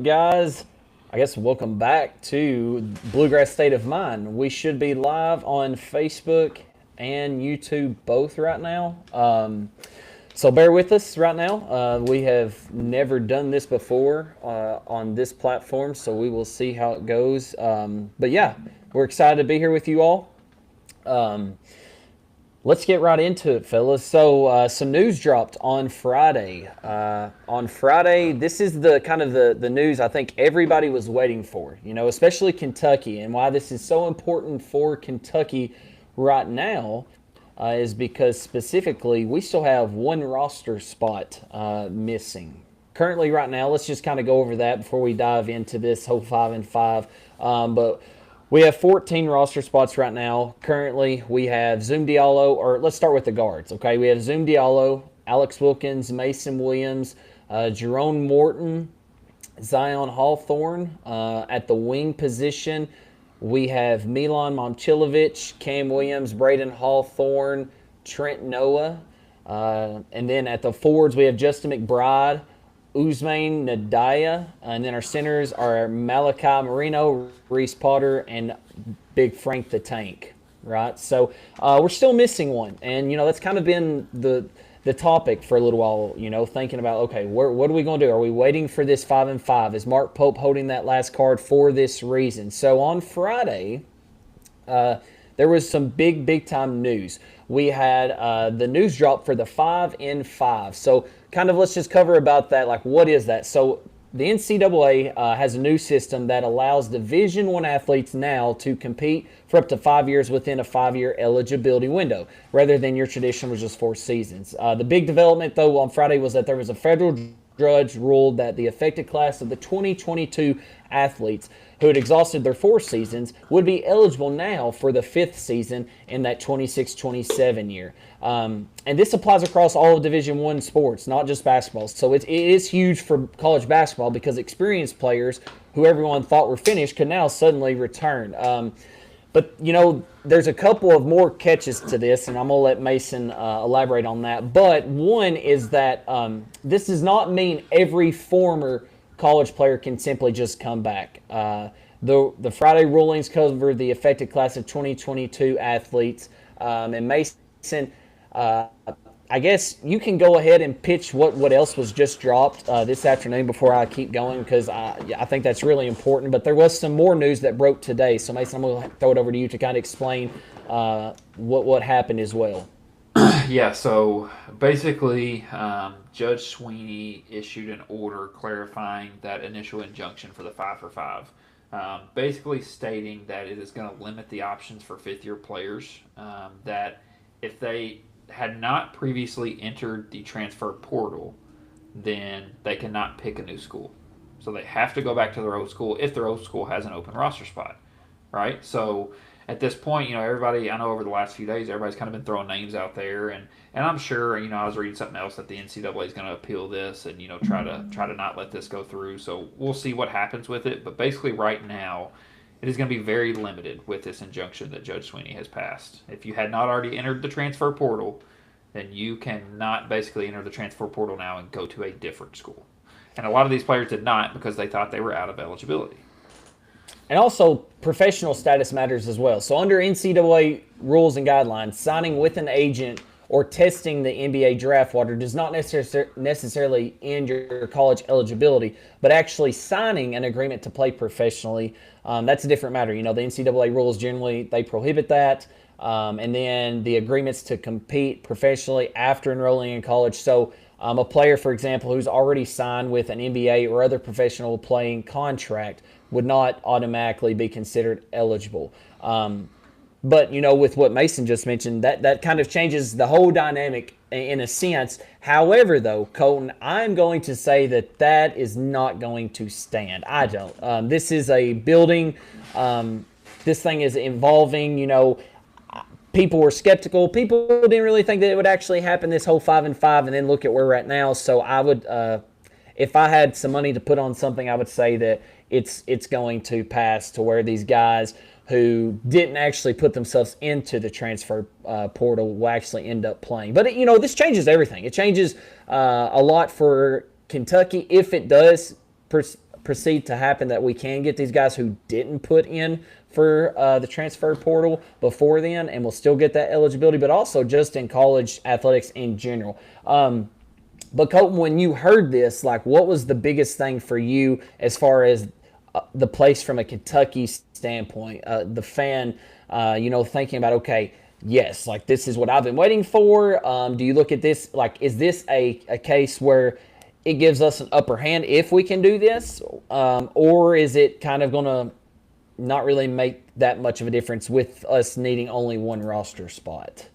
guys? I guess welcome back to Bluegrass State of Mind. We should be live on Facebook and YouTube both right now. So bear with us right now. We have never done this before on this platform, so we will see how it goes. But yeah, we're excited to be here with you all. Let's get right into it, fellas. So some news dropped on Friday. This is the kind of the news I think everybody was waiting for, especially Kentucky. And why this is so important for Kentucky right now is because specifically we still have one roster spot missing. Currently right now, let's just kind of go over that before we dive into this whole 5-5. But we have 14 roster spots right now. Currently, we have Zoom Diallo, or let's start with the guards, okay? We have Zoom Diallo, Alex Wilkins, Mason Williams, Jerome Morton, Zion Hawthorne. At the wing position, we have Milan Momcilovic, Cam Williams, Braden Hawthorne, Trent Noah. And then at the forwards, we have Justin McBride, Usman Nadaya, and then our centers are Malachi Marino, Reese Potter, and Big Frank the Tank, right? So we're still missing one, and that's kind of been the topic for a little while. Thinking about, okay, what are we going to do? Are we waiting for this 5-5? Is Mark Pope holding that last card for this reason? So on Friday, there was some big time news. We had the news drop for the 5-5. So kind of let's just cover about that. Like, what is that? So the NCAA has a new system that allows Division I athletes now to compete for up to 5 years within a 5-year eligibility window, rather than your traditional just 4 seasons. The big development, though, on Friday was that there was a federal judge ruled that the affected class of the 2022 athletes who had exhausted their 4 seasons would be eligible now for the 5th season in that 26-27 year. And this applies across all of Division I sports, not just basketball. So it is huge for college basketball because experienced players who everyone thought were finished could now suddenly return. But, there's a couple of more catches to this, and I'm going to let Mason elaborate on that. But one is that this does not mean every former college player can simply just come back. The Friday rulings cover the affected class of 2022 athletes. And Mason, I guess you can go ahead and pitch what else was just dropped this afternoon before I keep going, because I think that's really important. But there was some more news that broke today. So, Mason, I'm going to throw it over to you to kind of explain what happened as well. Yeah, so basically, Judge Sweeney issued an order clarifying that initial injunction for the 5-for-5, basically stating that it is going to limit the options for fifth-year players, that if they had not previously entered the transfer portal, then they cannot pick a new school. So they have to go back to their old school if their old school has an open roster spot, right? So at this point, everybody, I know over the last few days, everybody's kind of been throwing names out there, and I'm sure, I was reading something else that the NCAA is going to appeal this and try to not let this go through. So we'll see what happens with it. But basically, right now, it is going to be very limited with this injunction that Judge Sweeney has passed. If you had not already entered the transfer portal, then you cannot basically enter the transfer portal now and go to a different school. And a lot of these players did not because they thought they were out of eligibility. And also, professional status matters as well. So under NCAA rules and guidelines, signing with an agent or testing the NBA draft order does not necessarily end your college eligibility, but actually signing an agreement to play professionally, that's a different matter. The NCAA rules generally, they prohibit that. And then the agreements to compete professionally after enrolling in college. So a player, for example, who's already signed with an NBA or other professional playing contract would not automatically be considered eligible. But, with what Mason just mentioned, that kind of changes the whole dynamic in a sense. However, though, Colton, I'm going to say that is not going to stand. I don't. This is a building. This thing is evolving, People were skeptical. People didn't really think that it would actually happen, this whole 5-5, and then look at where we're at now. So I would, if I had some money to put on something, I would say that it's going to pass to where these guys who didn't actually put themselves into the transfer portal will actually end up playing. But, this changes everything. It changes a lot for Kentucky if it does proceed to happen, that we can get these guys who didn't put in for the transfer portal before then, and will still get that eligibility, but also just in college athletics in general. But Colton, when you heard this, like, what was the biggest thing for you as far as the place from a Kentucky standpoint, the fan, thinking about, okay, yes, like, this is what I've been waiting for. Do you look at this, like, is this a case where it gives us an upper hand if we can do this? Or is it kind of going to not really make that much of a difference with us needing only one roster spot?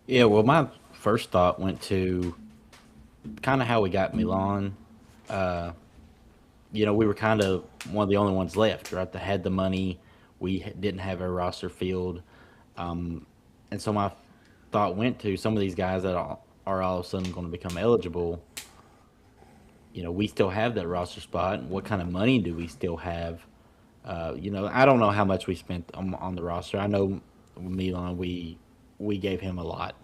Yeah, well, my first thought went to kind of how we got Milan. We were kind of one of the only ones left, right, that had the money. We didn't have a roster filled. And so my thought went to some of these guys that are all of a sudden going to become eligible. We still have that roster spot. What kind of money do we still have? I don't know how much we spent on the roster. I know Milan, we gave him a lot.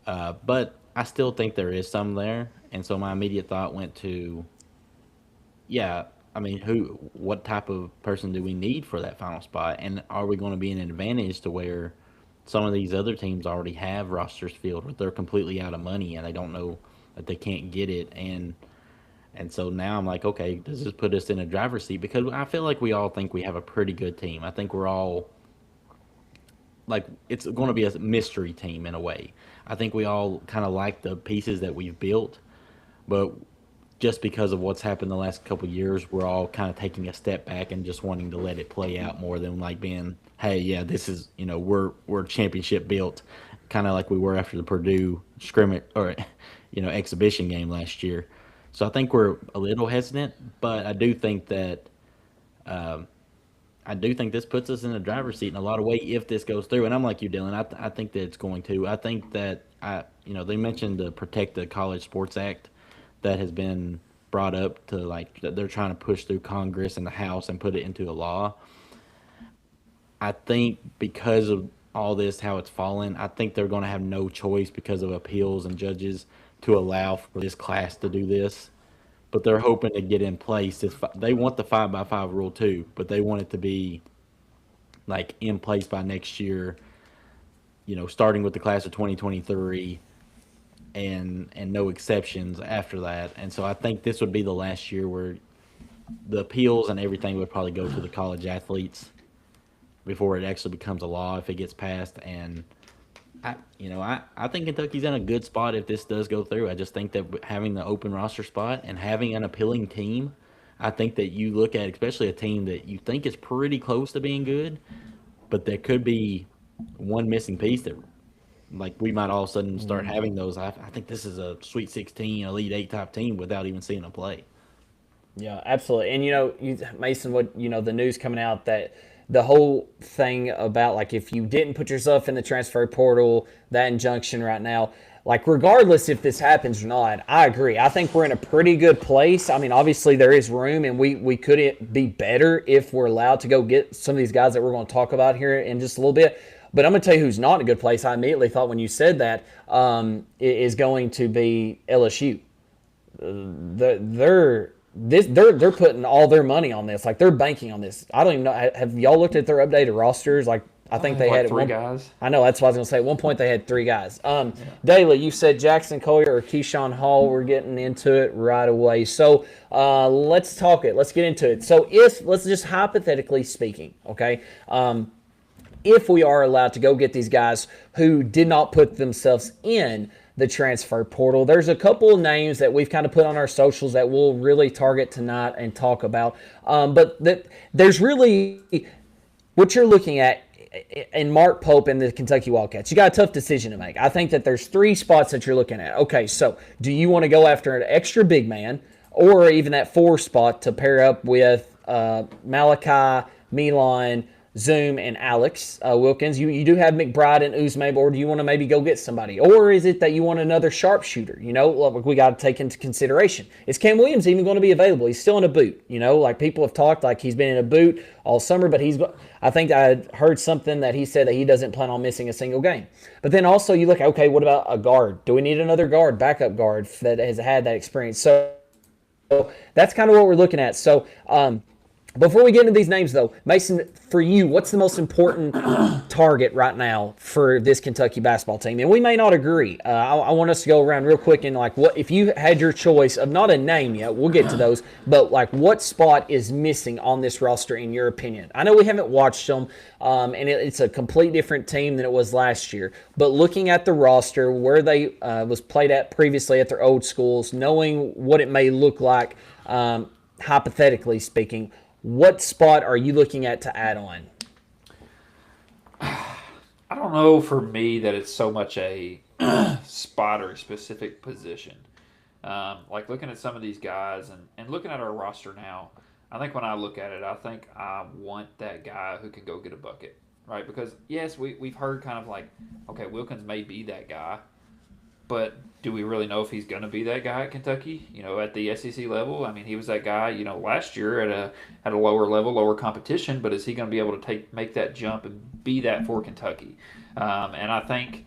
But I still think there is some there. And so my immediate thought went to, what type of person do we need for that final spot? And are we going to be in an advantage to where some of these other teams already have rosters filled, where they're completely out of money and they don't know that they can't get it? And so now I'm like, okay, does this put us in a driver's seat? Because I feel like we all think we have a pretty good team. I think we're all, like, it's going to be a mystery team in a way. I think we all kind of like the pieces that we've built, but just because of what's happened the last couple of years, we're all kind of taking a step back and just wanting to let it play out more than like being, hey, yeah, this is, we're championship built, kind of like we were after the Purdue scrimmage or, exhibition game last year. So I think we're a little hesitant, but I do think that this puts us in a driver's seat in a lot of ways if this goes through. And I'm like you, Dylan. I think that it's going to. I think that they mentioned the Protect the College Sports Act that has been brought up to, like, that they're trying to push through Congress and the House and put it into a law. I think because of all this, how it's fallen, I think they're going to have no choice because of appeals and judges to allow for this class to do this. But they're hoping to get in place. They want the 5x5 rule too, but they want it to be, like, in place by next year, starting with the class of 2023 and no exceptions after that. And so I think this would be the last year where the appeals and everything would probably go to the college athletes before it actually becomes a law if it gets passed. And I think Kentucky's in a good spot if this does go through. I just think that having the open roster spot and having an appealing team, I think that you look at, especially a team that you think is pretty close to being good, but there could be one missing piece that, like, we might all of a sudden start having those. I think this is a Sweet 16, Elite 8 type team without even seeing them play. Yeah, absolutely. And, Mason, the news coming out that the whole thing about, like, if you didn't put yourself in the transfer portal, that injunction right now, like, regardless if this happens or not, I agree. I think we're in a pretty good place. I mean, obviously there is room, and we could be better if we're allowed to go get some of these guys that we're going to talk about here in just a little bit. But I'm going to tell you who's not in a good place. I immediately thought when you said that is going to be LSU. They're putting all their money on this. Like, they're banking on this. I don't even know. Have y'all looked at their updated rosters? Like, I think they had three guys. I know, that's what I was going to say. At one point, they had 3 guys. Daly, you said Jackson Collier or Keyshawn Hall. We're getting into it right away. So let's talk it. Let's get into it. So let's just hypothetically speaking, okay, if we are allowed to go get these guys who did not put themselves in the transfer portal, there's a couple of names that we've kind of put on our socials that we'll really target tonight and talk about. But there's really what you're looking at in Mark Pope and the Kentucky Wildcats. You got a tough decision to make. I think that there's 3 spots that you're looking at. Okay, so do you want to go after an extra big man, or even that 4 spot to pair up with Malachi, Milan, Zoom, and Alex Wilkins? You do have McBride and Uzme, or do you want to maybe go get somebody? Or is it that you want another sharpshooter? We got to take into consideration. Is Cam Williams even going to be available? He's still in a boot. Like, people have talked like he's been in a boot all summer, but I think I heard something that he said that he doesn't plan on missing a single game. But then also you look, okay, what about a guard? Do we need another guard, backup guard that has had that experience? So that's kind of what we're looking at. So before we get into these names, though, Mason, for you, what's the most important target right now for this Kentucky basketball team? And we may not agree. I want us to go around real quick and like, what if you had your choice of not a name yet? We'll get to those, but like, what spot is missing on this roster in your opinion? I know we haven't watched them, and it's a complete different team than it was last year. But looking at the roster, where they was played at previously at their old schools, knowing what it may look like, hypothetically speaking. What spot are you looking at to add on? I don't know for me that it's so much a spot or a specific position. Like looking at some of these guys and looking at our roster now, I think when I look at it, I think I want that guy who can go get a bucket, right? Because, yes, we've heard kind of like, okay, Wilkins may be that guy, but do we really know if he's going to be that guy at Kentucky? At the SEC level. I mean, he was that guy. Last year at a lower level, lower competition. But is he going to be able to make that jump and be that for Kentucky? And I think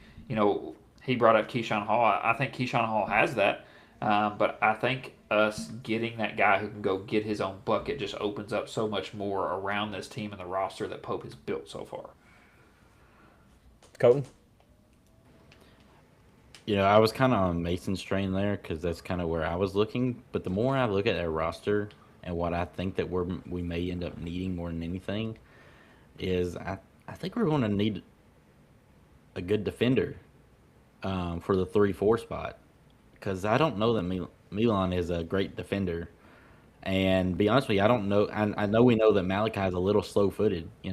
he brought up Keyshawn Hall. I think Keyshawn Hall has that. But I think us getting that guy who can go get his own bucket just opens up so much more around this team and the roster that Pope has built so far. Colton? I was kind of on Mason's train there because that's kind of where I was looking. But the more I look at their roster and what I think that we may end up needing more than anything is I think we're going to need a good defender for the 3-4 spot because I don't know that Milan is a great defender. And be honest with you, I don't know. I know we know that Malachi is a little slow-footed, I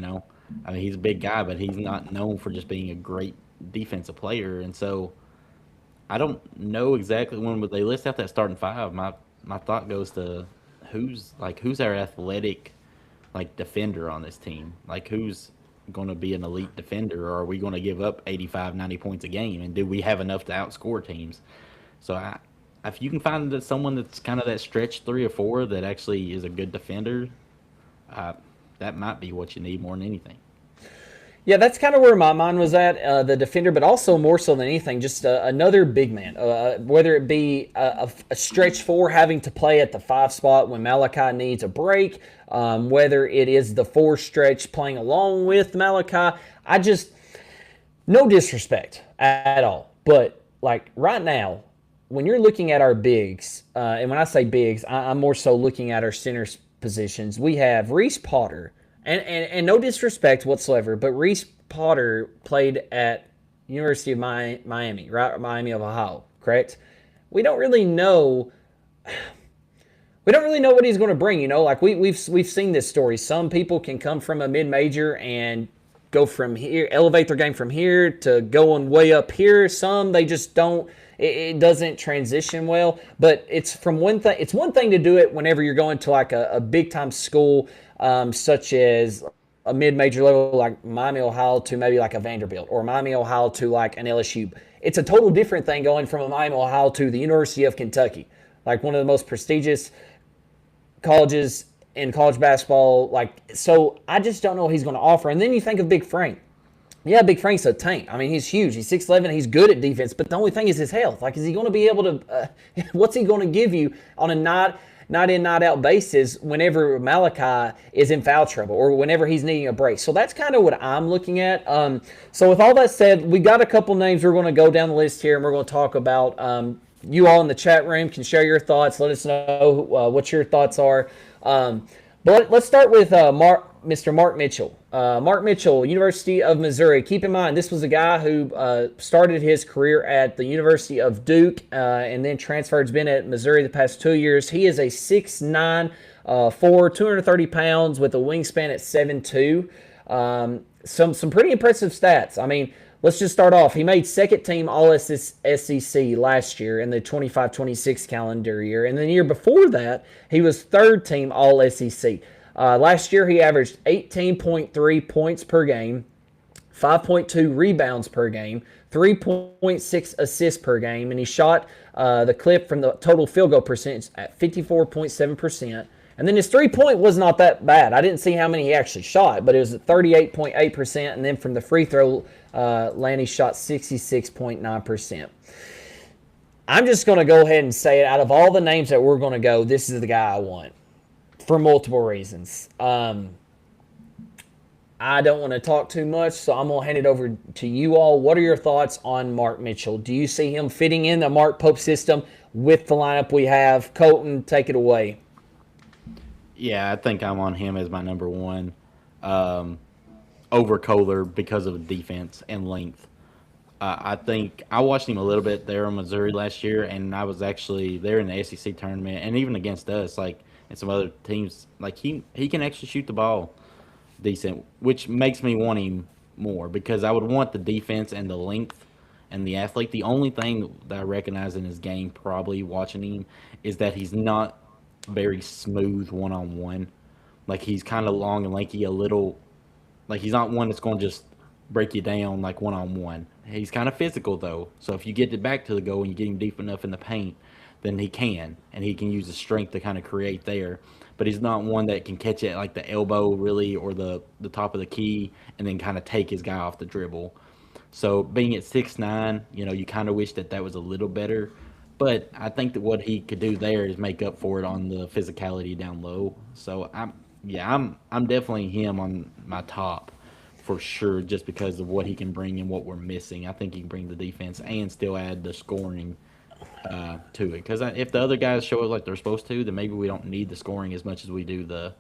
mean, he's a big guy, but he's not known for just being a great defensive player. And so I don't know exactly when they list out that starting five. My thought goes to who's our athletic defender on this team? Like who's going to be an elite defender, or are we going to give up 85, 90 points a game? And do we have enough to outscore teams? So if you can find someone that's kind of that stretch 3 or 4 that actually is a good defender, that might be what you need more than anything. Yeah, that's kind of where my mind was at, the defender, but also more so than anything, just another big man, whether it be a stretch 4 having to play at the 5 spot when Malachi needs a break, whether it is the 4 stretch playing along with Malachi. No disrespect at all, but like right now, when you're looking at our bigs, and when I say bigs, I'm more so looking at our centers positions. We have Reese Potter. And no disrespect whatsoever, but Reese Potter played at University of Miami, right? Miami of Ohio, correct? We don't really know what he's going to bring. Like we've seen this story. Some people can come from a mid-major and go from here, elevate their game from here to going way up here. Some they just don't. It doesn't transition well. But it's one thing to do it whenever you're going to like a big time school. Such as a mid-major level like Miami, Ohio to maybe like a Vanderbilt or Miami, Ohio to like an LSU. It's a total different thing going from a Miami, Ohio to the University of Kentucky, like one of the most prestigious colleges in college basketball. So I just don't know what he's going to offer. And then you think of Big Frank. Yeah, Big Frank's a tank. I mean, he's huge. He's 6'11". He's good at defense, but the only thing is his health. Like, is he going to be able to what's he going to give you on a night in, night out basis whenever Malachi is in foul trouble or whenever he's needing a break? So that's kind of what I'm looking at. So with all that said, we got a couple names we're going to go down the list here, and we're going to talk about. You all in the chat room can share your thoughts. Let us know what your thoughts are. But let's start with Mr. Mark Mitchell. Mark Mitchell, University of Missouri. Keep in mind, this was a guy who started his career at the University of Duke and then transferred. Has been at Missouri the past 2 years. He is a 6'9", 230 pounds with a wingspan at 7'2". Some pretty impressive stats. I mean, let's just start off. He made second team All-SEC last year in the 25-26 calendar year. And the year before that, he was third team All-SEC. Last year, he averaged 18.3 points per game, 5.2 rebounds per game, 3.6 assists per game, and he shot the clip from the total field goal percentage at 54.7%. And then his three-point was not that bad. I didn't see how many he actually shot, but it was at 38.8%. And then from the free throw, Lanny shot 66.9%. I'm just going to go ahead and say it. Out of all the names that we're going to go, this is the guy I want for multiple reasons. I don't want to talk too much, so I'm going to hand it over to you all. What are your thoughts on Mark Mitchell? Do you see him fitting in the Mark Pope system with the lineup we have? Colton, take it away. Yeah, I think I'm on him as my number one over Kohler because of defense and length. I think I watched him a little bit there in Missouri last year, and I was actually there in the SEC tournament, and even against us, like and some other teams, like he can actually shoot the ball decent, which makes me want him more because I would want the defense and the length and the athlete. The only thing that I recognize in his game, probably watching him, is that he's not very smooth one on one. Like he's kind of long and lanky, a little. Like he's not one that's going to just break you down like one on one. He's kind of physical though, so if you get it back to the goal and you get him deep enough in the paint, then he can, and he can use the strength to kind of create there. But he's not one that can catch it at like the elbow really or the top of the key and then kind of take his guy off the dribble. So being at 6'9", you kind of wish that was a little better. But I think that what he could do there is make up for it on the physicality down low. So I'm definitely him on my top for sure, just because of what he can bring and what we're missing. I think he can bring the defense and still add the scoring to it. Because if the other guys show up like they're supposed to, then maybe we don't need the scoring as much as we do the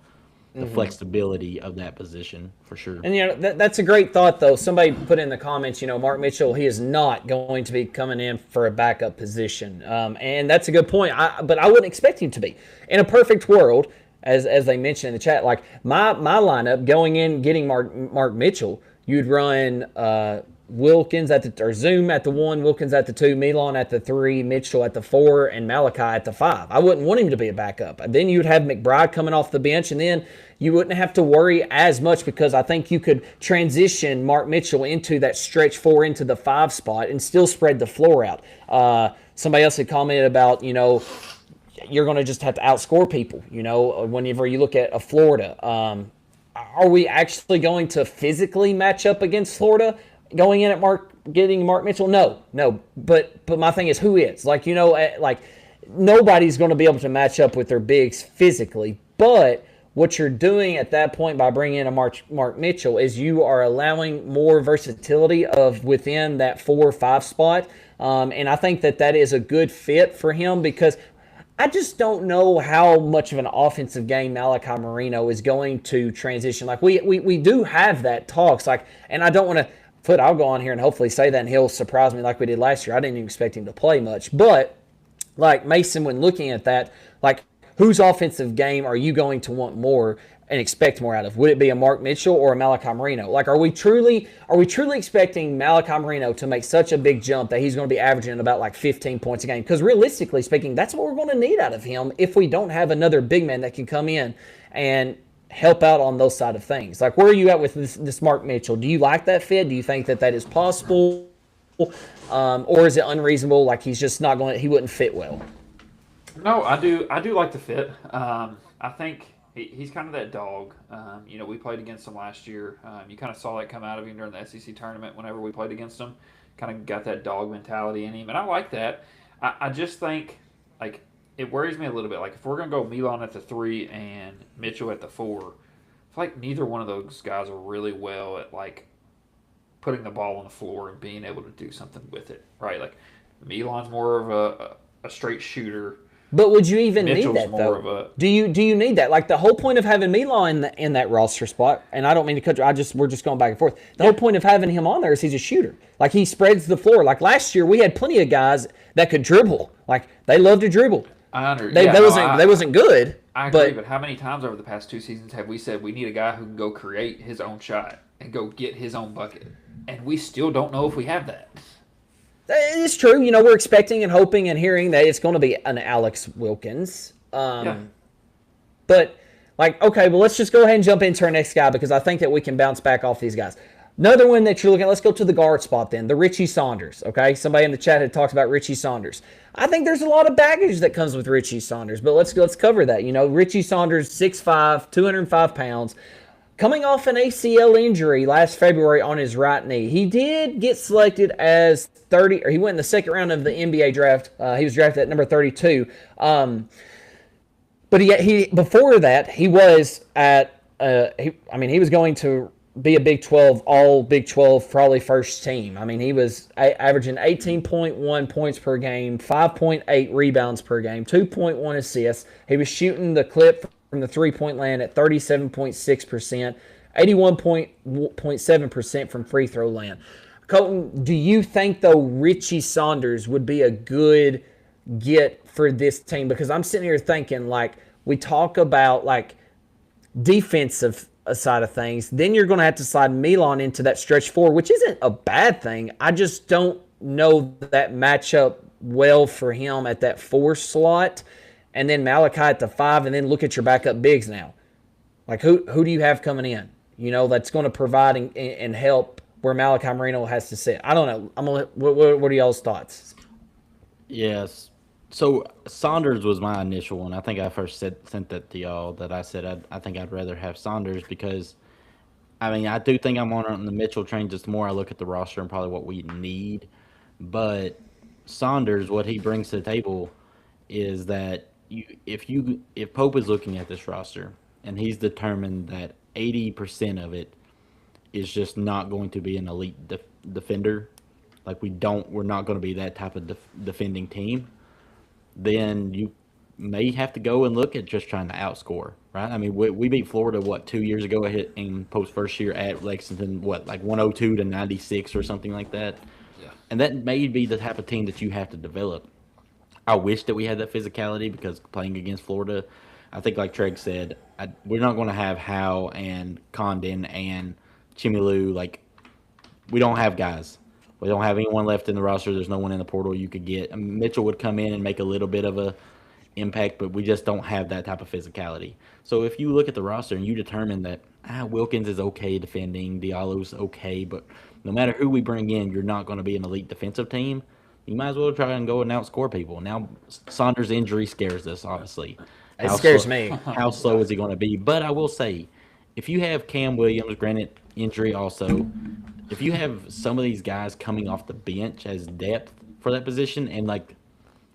flexibility of that position for sure. And that's a great thought, though. Somebody put in the comments, Mark Mitchell, he is not going to be coming in for a backup position, and that's a good point. But I wouldn't expect him to be. In a perfect world, as they mentioned in the chat, like my lineup going in, getting Mark Mitchell, you'd run Wilkins or Zoom at the 1, Wilkins at the 2, Milan at the 3, Mitchell at the 4, and Malachi at the 5. I wouldn't want him to be a backup. And then you'd have McBride coming off the bench, and then you wouldn't have to worry as much because I think you could transition Mark Mitchell into that stretch 4 into the 5 spot and still spread the floor out. Somebody else had commented about, you're going to just have to outscore people, whenever you look at a Florida. Are we actually going to physically match up against Florida going in at getting Mark Mitchell? No. But my thing is, who is? Like nobody's going to be able to match up with their bigs physically. But what you're doing at that point by bringing in a Mark Mitchell is you are allowing more versatility of within that 4 or 5 spot. And I think that is a good fit for him because I just don't know how much of an offensive game Malachi Marino is going to transition. Like we do have that talks. And I don't want to I'll go on here and hopefully say that, and he'll surprise me like we did last year. I didn't even expect him to play much. But like Mason, when looking at that, like whose offensive game are you going to want more and expect more out of? Would it be a Mark Mitchell or a Malachi Marino? Like, are we truly expecting Malachi Marino to make such a big jump that he's going to be averaging about like 15 points a game? Because realistically speaking, that's what we're going to need out of him if we don't have another big man that can come in and help out on those side of things. Like, where are you at with this Mark Mitchell? Do you like that fit? Do you think that is possible? Or is it unreasonable? Like, he's just not going to, he wouldn't fit well? No, I do like the fit. I think he's kind of that dog. We played against him last year. You kind of saw that come out of him during the SEC tournament whenever we played against him. Kind of got that dog mentality in him, and I like that. I just think, like, it worries me a little bit. Like, if we're going to go Milan at the 3 and Mitchell at the 4, I feel like neither one of those guys are really well at, like, putting the ball on the floor and being able to do something with it, right? Like, Milan's more of a straight shooter. But would you even Mitchell's need that, more though? of a, do you need that? Like, the whole point of having Milan in that roster spot, and I don't mean to cut you, we're just going back and forth. The whole point of having him on there is he's a shooter. Like, he spreads the floor. Like, last year, we had plenty of guys that could dribble. Like, they love to dribble. They wasn't good. I agree, but how many times over the past 2 seasons have we said we need a guy who can go create his own shot and go get his own bucket? And we still don't know if we have that. It's true. We're expecting and hoping and hearing that it's going to be an Alex Wilkins. But, like, okay, well, let's just go ahead and jump into our next guy because I think that we can bounce back off these guys. Another one that you're looking at, let's go to the guard spot then, the Richie Saunders, okay? Somebody in the chat had talked about Richie Saunders. I think there's a lot of baggage that comes with Richie Saunders, but let's cover that. Richie Saunders, 6'5", 205 pounds. coming off an ACL injury last February on his right knee. He did get selected as 30, or he went in the second round of the NBA draft. He was drafted at number 32. But he before that, he was at, he was going to be a Big 12, all Big 12, probably first team. I mean, he was averaging 18.1 points per game, 5.8 rebounds per game, 2.1 assists. He was shooting the clip from the three-point land at 37.6%, 81.7% from free throw land. Colton, do you think, though, Richie Saunders would be a good get for this team? Because I'm sitting here thinking, like, we talk about, like, defensive side of things. Then you're going to have to slide Milan into that stretch four, which isn't a bad thing. I just don't know that matchup well for him at that 4 slot. And then Malachi at the 5, and then look at your backup bigs now. Like, who do you have coming in? You know, that's going to provide and help where Malachi Marino has to sit. I don't know. What are y'all's thoughts? Yes. So Saunders was my initial one. I think I first sent that to y'all, that I said I think I'd rather have Saunders because, I mean, I do think I'm on the Mitchell train just the more I look at the roster and probably what we need. But Saunders, what he brings to the table is that if Pope is looking at this roster and he's determined that 80% of it is just not going to be an elite defender, like we're not going to be that type of defending team, then you may have to go and look at just trying to outscore, right? I mean, we beat Florida, 2 years ago in Pope's first year at Lexington, like 102 to 96 or something like that. Yeah. And that may be the type of team that you have to develop. I wish that we had that physicality because playing against Florida, I think like Treg said, we're not going to have Howe and Condon and Chimilu. Like, we don't have guys. We don't have anyone left in the roster. There's no one in the portal you could get. I mean, Mitchell would come in and make a little bit of a impact, but we just don't have that type of physicality. So if you look at the roster and you determine that Wilkins is okay defending, Diallo's okay, but no matter who we bring in, you're not going to be an elite defensive team, you might as well try and go and outscore people. Now, Saunders' injury scares us, obviously. It scares me. How slow is he going to be? But I will say, if you have Cam Williams, granted injury also, if you have some of these guys coming off the bench as depth for that position, and like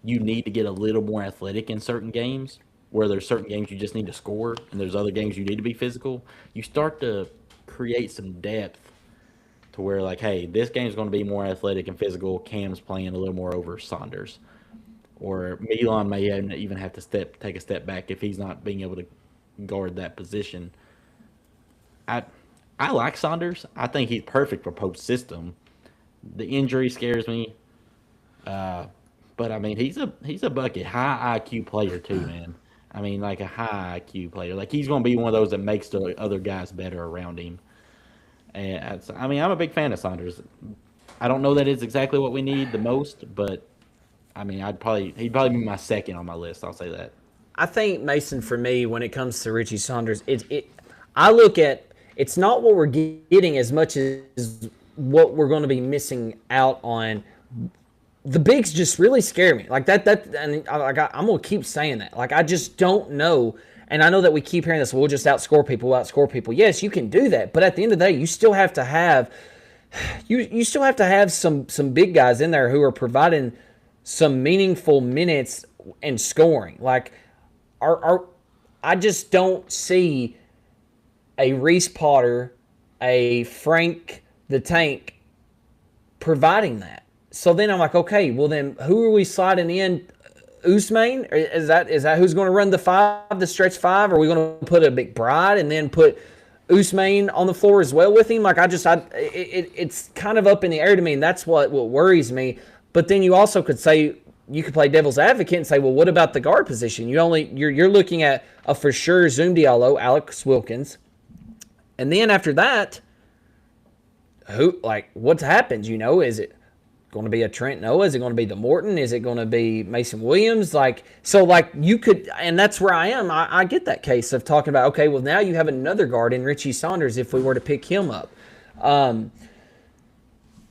you need to get a little more athletic in certain games, where there's certain games you just need to score, and there's other games you need to be physical, you start to create some depth to where, like, hey, this game's going to be more athletic and physical. Cam's playing a little more over Saunders. Or Milan may even have to take a step back if he's not being able to guard that position. I like Saunders. I think he's perfect for Pope's system. The injury scares me. But, I mean, he's a bucket. High IQ player, too, man. I mean, like a high IQ player. Like, he's going to be one of those that makes the other guys better around him. And I mean, I'm a big fan of Saunders. I don't know that it's exactly what we need the most, but I mean, he'd probably be my second on my list. I'll say that. I think, Mason, for me, when it comes to Richie Saunders, I look at it's not what we're getting as much as what we're going to be missing out on. The bigs just really scare me. Like that, and I'm going to keep saying that. Like, I just don't know. And I know that we keep hearing this, we'll just outscore people. Yes, you can do that. But at the end of the day, you still have to have some big guys in there who are providing some meaningful minutes and scoring. Like, I just don't see a Reese Potter, a Frank the Tank providing that. So then I'm like, okay, well then who are we sliding in? Usman? Is that who's going to run the stretch 5? Are we going to put a McBride and then put Usman on the floor as well with him? Like, it's kind of up in the air to me, and that's what worries me. But then you also could say, you could play devil's advocate and say, well, what about the guard position? You're looking at a for sure Zoom Diallo, Alex Wilkins, and then after that, what happens? You know, is it going to be a Trent Noah? Is it going to be the Morton? Is it going to be Mason Williams? You could, and that's where I am. I get that case of talking about, okay, well, now you have another guard in Richie Saunders if we were to pick him up.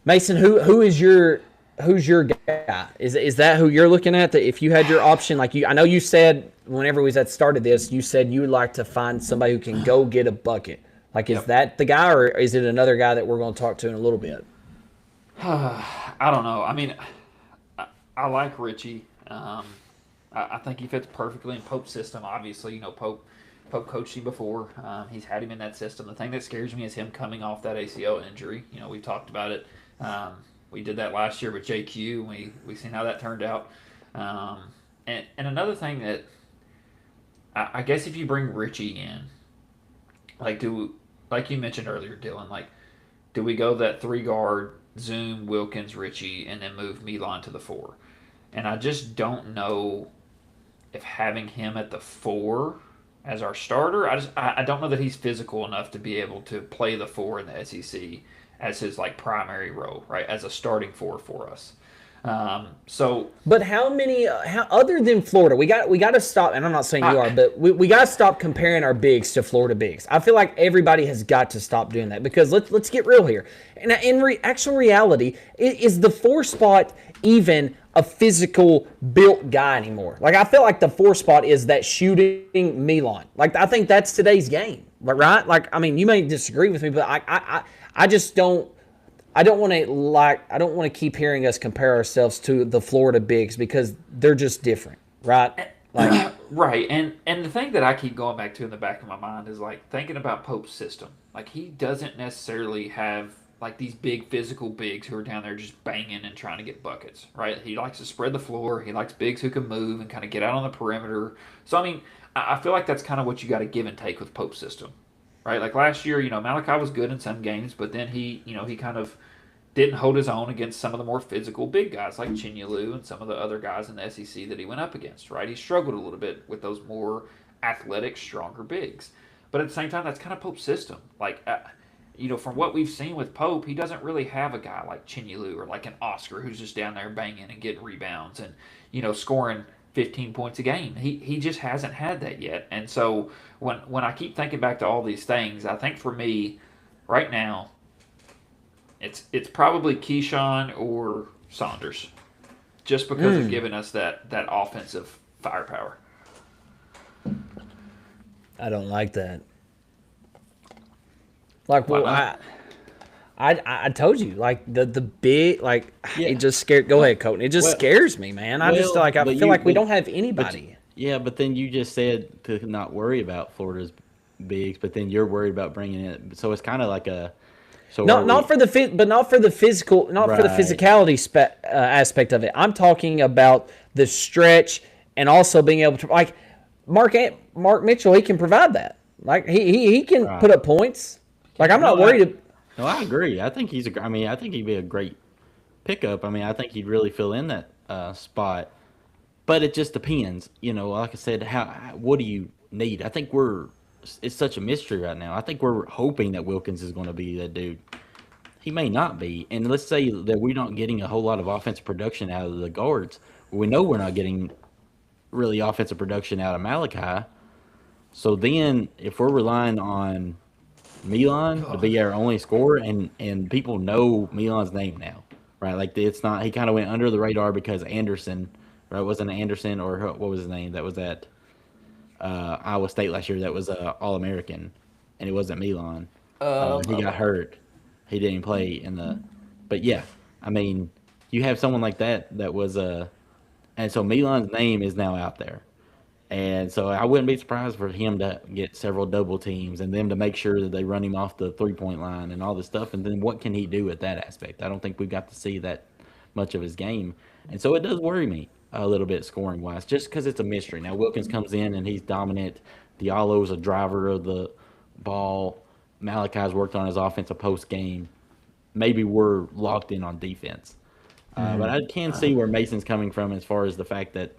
Mason, who's your guy? Is that who you're looking at? That if you had your option, I know you said whenever we started this, you said you would like to find somebody who can go get a bucket. Like, is Yep. that the guy, or is it another guy that we're going to talk to in a little bit? I don't know. I mean, I like Richie. I think he fits perfectly in Pope's system. Obviously, Pope coached him before. He's had him in that system. The thing that scares me is him coming off that ACL injury. We've talked about it. We did that last year with JQ. We seen how that turned out. And another thing that I guess if you bring Richie in, like you mentioned earlier, Dylan, like do we go that three guard Zoom Wilkins Richie and then move Milan to the four? And I just don't know if having him at the four as our starter, I don't know that he's physical enough to be able to play the four in the SEC as his like primary role, right? As a starting four for us. So But how many? How other than Florida, we got to stop. And I'm not saying you are, but we got to stop comparing our bigs to Florida bigs. I feel like everybody has got to stop doing that because let's get real here. And actual reality, is the four spot even a physical built guy anymore? Like I feel like the four spot is that shooting Milan. Like I think that's today's game, right? Like I mean, you may disagree with me, but I just don't. I don't want to keep hearing us compare ourselves to the Florida bigs because they're just different, right? Like, right, and the thing that I keep going back to in the back of my mind is like thinking about Pope's system. Like he doesn't necessarily have like these big physical bigs who are down there just banging and trying to get buckets, right? He likes to spread the floor. He likes bigs who can move and kind of get out on the perimeter. So I mean, I feel like that's kind of what you got to give and take with Pope's system, right? Like last year, Malachi was good in some games, but then he kind of didn't hold his own against some of the more physical big guys like Chinyelu and some of the other guys in the SEC that he went up against, right? He struggled a little bit with those more athletic, stronger bigs. But at the same time, that's kind of Pope's system. Like, from what we've seen with Pope, he doesn't really have a guy like Chinyelu or like an Oscar who's just down there banging and getting rebounds and, scoring 15 points a game. He just hasn't had that yet. And so when I keep thinking back to all these things, I think for me, right now, it's probably Keyshawn or Saunders, just because of giving us that offensive firepower. I don't like that. Like, Why well, not? I told you, like the big, like Yeah. it just scared. Go ahead, Colton. It just scares me, man. I just well, like I but feel you- like we but- don't have But, anybody. yeah, but then you just said to not worry about Florida's bigs, but then you're worried about bringing it. So it's kind of like a. So Not not for the but not for the physical, not for the Right. physicality aspect of it. I'm talking about the stretch and also being able to like Mark Mitchell. He can provide that. Like he can Right. put up points. Like I'm not No, worried. No, I agree. I think I think he'd be a great pickup. I mean, I think he'd really fill in that spot. But it just depends. Like I said, what do you need? I think it's such a mystery right now. I think we're hoping that Wilkins is going to be that dude. He may not be. And let's say that we're not getting a whole lot of offensive production out of the guards. We know we're not getting really offensive production out of Malachi. So then, if we're relying on Milan to be our only scorer, and people know Milan's name now, right? Like it's not. He kind of went under the radar because Anderson, right? Wasn't it Anderson or what was his name? That was at Iowa State last year. That was All-American, and it wasn't Milan. He got hurt. He didn't play in the. But yeah, I mean, you have someone like that was and so Milan's name is now out there. And so I wouldn't be surprised for him to get several double teams and them to make sure that they run him off the 3-point line and all this stuff. And then what can he do at that aspect? I don't think we've got to see that much of his game. And so it does worry me a little bit scoring wise, just because it's a mystery. Now Wilkins comes in and he's dominant. Diallo's a driver of the ball. Malachi's worked on his offensive post game. Maybe we're locked in on defense. But I can see where Mason's coming from as far as the fact that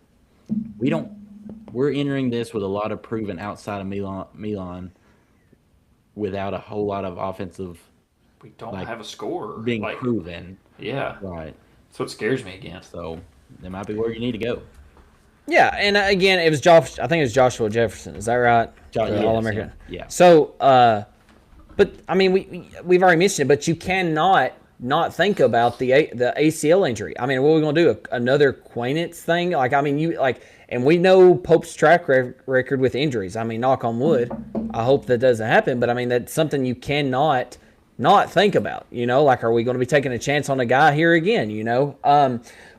we're entering this with a lot of proven outside of Milan without a whole lot of offensive We don't like, have a scorer. being like, proven. Yeah, Right. that's what scares me again. So that might be where you need to go. Yeah, and again, it was Josh. I think it was Joshua Jefferson. Is that right? Yes, All-American. yeah. So, but I mean, we've already mentioned it, but you cannot not think about the ACL injury. I mean, what are we gonna do? Another acquaintance thing? Like, I mean, and we know Pope's track record with injuries. I mean, knock on wood. I hope that doesn't happen. But I mean, that's something you cannot not think about. Like, are we going to be taking a chance on a guy here again?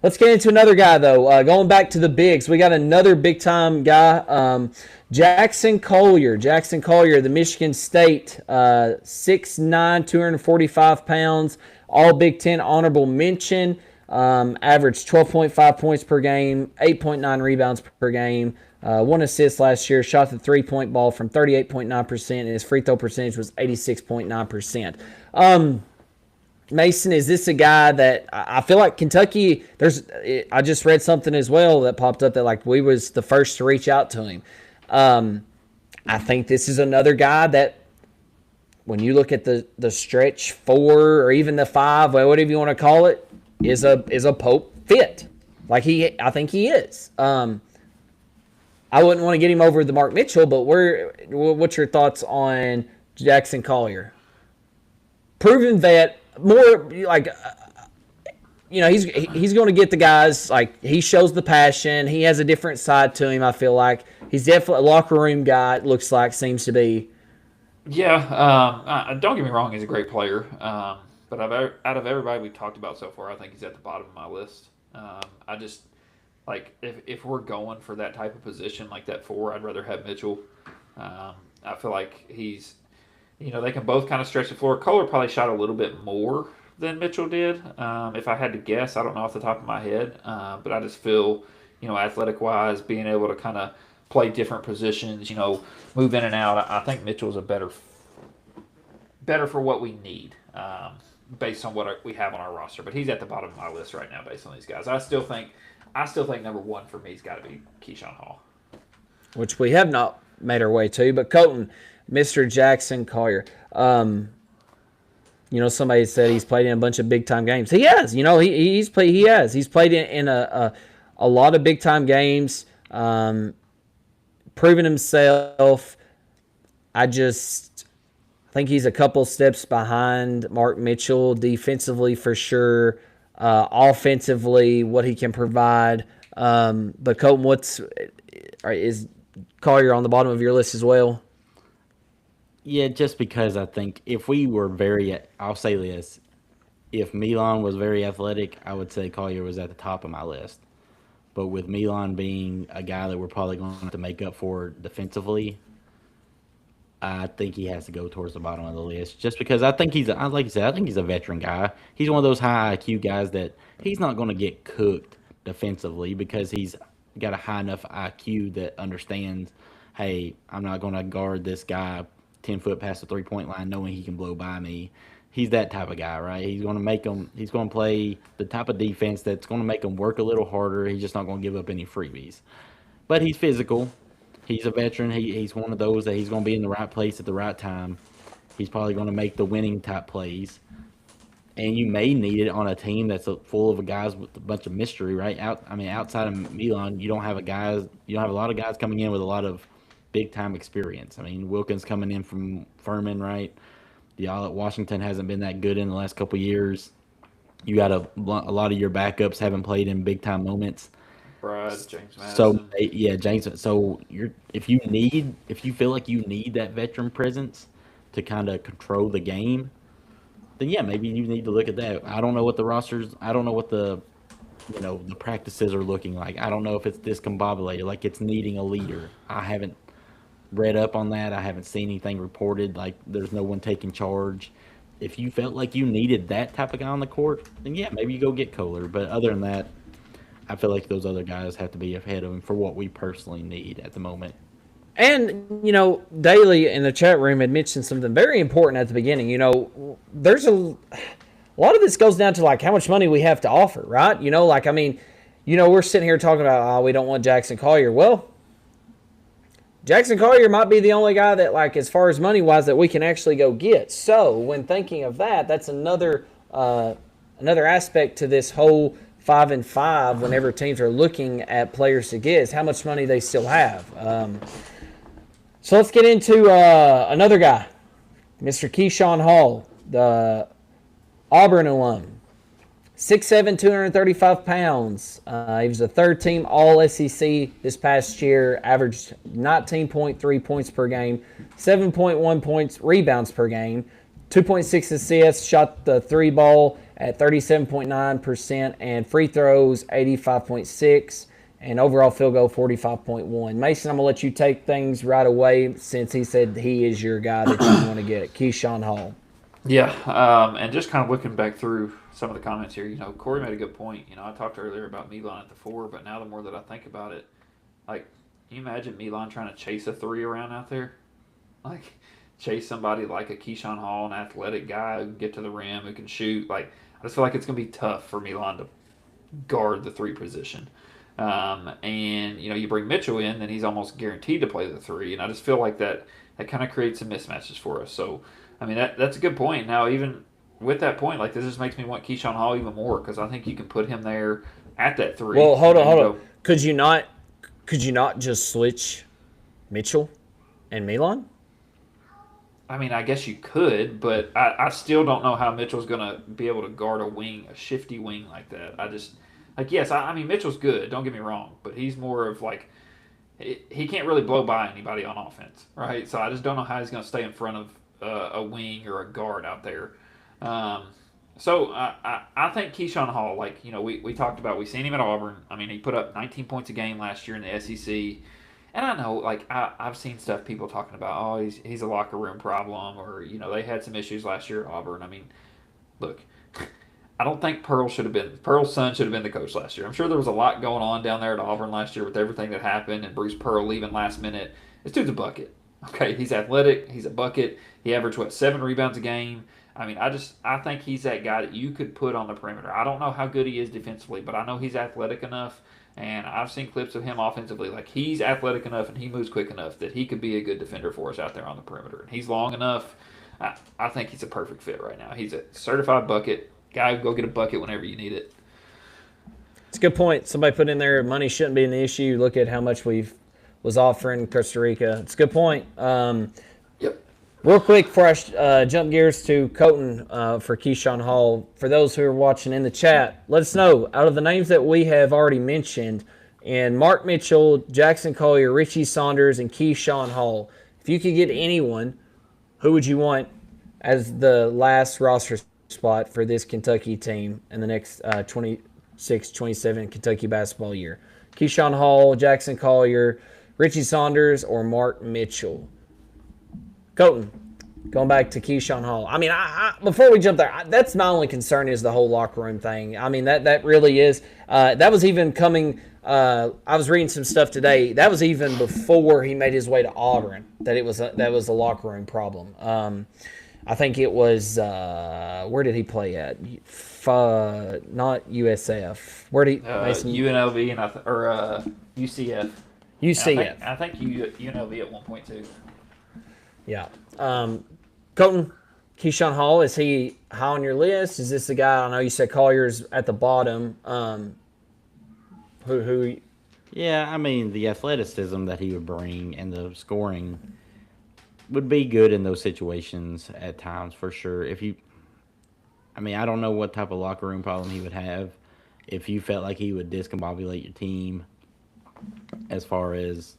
Let's get into another guy though. Going back to the bigs, we got another big time guy. Jackson Collier. Jackson Collier, the Michigan State, 6'9", 245 pounds, all Big Ten honorable mention. Averaged 12.5 points per game, 8.9 rebounds per game, 1 assist last year, shot the three-point ball from 38.9%, and his free throw percentage was 86.9%. Mason, is this a guy that I feel like Kentucky, I just read something as well that popped up that like we was the first to reach out to him. I think this is another guy that when you look at the stretch 4 or even the 5, whatever you want to call it, is a Pope fit. Like I think he is. I wouldn't want to get him over the Mark Mitchell, but what's your thoughts on Jackson Collier? Proven vet, more like he's going to get the guys, like he shows the passion. He has a different side to him. I feel like he's definitely a locker room guy. It looks like, seems to be. Yeah, don't get me wrong, he's a great player. But out of everybody we've talked about so far, I think he's at the bottom of my list. I just like if we're going for that type of position, like that 4, I'd rather have Mitchell. I feel like he's, they can both kind of stretch the floor. Kohler probably shot a little bit more than Mitchell did. If I had to guess, I don't know off the top of my head, but I just feel, athletic-wise, being able to kind of play different positions, move in and out. I think Mitchell's a better for what we need, based on what we have on our roster. But he's at the bottom of my list right now, based on these guys. I still think number 1 for me has got to be Keyshawn Hall, which we have not made our way to. But Colton, Mr. Jackson Collier, somebody said he's played in a bunch of big time games. He has, he's played in a lot of big time games, proven himself. I think he's a couple steps behind Mark Mitchell defensively for sure. Offensively, what he can provide. But Colton, is Collier on the bottom of your list as well? Yeah, just because I think if we were I'll say this, if Milan was very athletic, I would say Collier was at the top of my list. But with Milan being a guy that we're probably going to have to make up for defensively, I think he has to go towards the bottom of the list. Just because I think like you said, I think he's a veteran guy. He's one of those high IQ guys that he's not going to get cooked defensively because he's got a high enough IQ that understands, hey, I'm not going to guard this guy 10 foot past the 3-point line knowing he can blow by me. He's that type of guy, right? He's going to play the type of defense that's going to make him work a little harder. He's just not going to give up any freebies. But he's physical. He's a veteran. He's one of those that he's going to be in the right place at the right time. He's probably going to make the winning type plays. And you may need it on a team that's full of guys with a bunch of mystery, right? Outside of Milan, you don't have a lot of guys coming in with a lot of big-time experience. Wilkins coming in from Furman, right? Washington hasn't been that good in the last couple of years. You got a lot of your backups haven't played in big-time moments. James Madison. So, yeah, James. So, if you feel like you need that veteran presence to kind of control the game, then, yeah, maybe you need to look at that. I don't know what the rosters – I don't know what the practices are looking like. I don't know if it's discombobulated, like it's needing a leader. I haven't read up on that. I haven't seen anything reported, like there's no one taking charge. If you felt like you needed that type of guy on the court, then yeah, maybe you go get Kohler. But other than that, I feel like those other guys have to be ahead of him for what we personally need at the moment. And, Daly in the chat room had mentioned something very important at the beginning. There's a lot of this goes down to, like, how much money we have to offer, right? We're sitting here talking about, we don't want Jackson Collier. Well, Jackson Collier might be the only guy that, like, as far as money-wise, that we can actually go get. So when thinking of that, that's another aspect to this whole 5 and 5 whenever teams are looking at players to get is how much money they still have. So let's get into another guy, Mr. Keyshawn Hall, the Auburn alum. 6'7", 235 pounds. He was a third-team All-SEC this past year, averaged 19.3 points per game, 7.1 points rebounds per game, 2.6 assists, shot the three ball at 37.9%, and free throws 85.6%, and overall field goal 45.1. Mason, I'm going to let you take things right away since he said he is your guy that you want to get, Keyshawn Hall. Yeah, and just kind of looking back through some of the comments here, Corey made a good point. I talked earlier about Milan at the 4, but now the more that I think about it, like, can you imagine Milan trying to chase a 3 around out there? Like, chase somebody like a Keyshawn Hall, an athletic guy who can get to the rim, who can shoot. Like, I just feel like it's going to be tough for Milan to guard the 3 position. And, you bring Mitchell in, then he's almost guaranteed to play the 3. And I just feel like that kind of creates some mismatches for us. So, I mean, that's a good point. Now, even with that point, like, this just makes me want Keyshawn Hall even more because I think you can put him there at that 3. Well, hold on. Could you not just switch Mitchell and Milan? I mean, I guess you could, but I still don't know how Mitchell's going to be able to guard a shifty wing like that. Yes, I mean, Mitchell's good, don't get me wrong, but he's more of like, he can't really blow by anybody on offense, right? So I just don't know how he's going to stay in front of a wing or a guard out there. So I think Keyshawn Hall, like, we talked about, we seen him at Auburn. I mean, he put up 19 points a game last year in the SEC. And I know, like, I've seen stuff people talking about, oh, he's a locker room problem, or, they had some issues last year at Auburn. I mean, look, I don't think Pearl's son should have been the coach last year. I'm sure there was a lot going on down there at Auburn last year with everything that happened and Bruce Pearl leaving last minute. This dude's a bucket. Okay, he's athletic. He's a bucket. He averaged, 7 rebounds a game. I mean, I think he's that guy that you could put on the perimeter. I don't know how good he is defensively, but I know he's athletic enough, and I've seen clips of him offensively. Like, he's athletic enough and he moves quick enough that he could be a good defender for us out there on the perimeter. And he's long enough. I think he's a perfect fit right now. He's a certified bucket. Guy who go get a bucket whenever you need it. It's a good point. Somebody put in there money shouldn't be an issue. Look at how much was offering Costa Rica. It's a good point. Yep. Real quick before I jump gears to Colton for Keyshawn Hall, for those who are watching in the chat, let us know, out of the names that we have already mentioned, and Mark Mitchell, Jackson Collier, Richie Saunders, and Keyshawn Hall, if you could get anyone, who would you want as the last roster spot for this Kentucky team in the next 26-27 Kentucky basketball year? Keyshawn Hall, Jackson Collier, Richie Saunders, or Mark Mitchell? Colton, going back to Keyshawn Hall. I mean, before we jump there, that's my only concern is the whole locker room thing. I mean, that really is. That was even coming. I was reading some stuff today. That was even before he made his way to Auburn. That was a locker room problem. I think it was where did he play at? Not USF. Where did he? UNLV or UCF. UCF. I think UNLV at one point too. Yeah. Colton, Keyshawn Hall, is he high on your list? Is this the guy? I know you said Collier's at the bottom. Who? Yeah, I mean, the athleticism that he would bring and the scoring would be good in those situations at times for sure. I don't know what type of locker room problem he would have if you felt like he would discombobulate your team as far as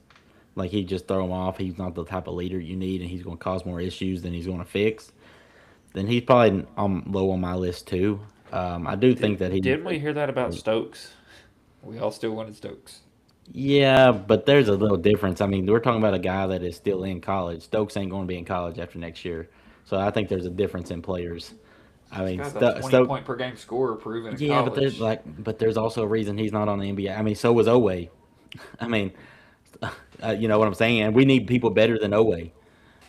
like he'd just throw him off. He's not the type of leader you need, and he's going to cause more issues than he's going to fix. Then he's probably low on my list too. I do think that he. Didn't we hear that about Stokes? We all still wanted Stokes. Yeah, but there's a little difference. I mean, we're talking about a guy that is still in college. Stokes ain't going to be in college after next year, so I think there's a difference in players. I mean, Stokes 20-point per game scorer proven in college. but there's also a reason he's not on the NBA. I mean, so was Oweh. I mean, you know what I'm saying? And we need people better than Oweh.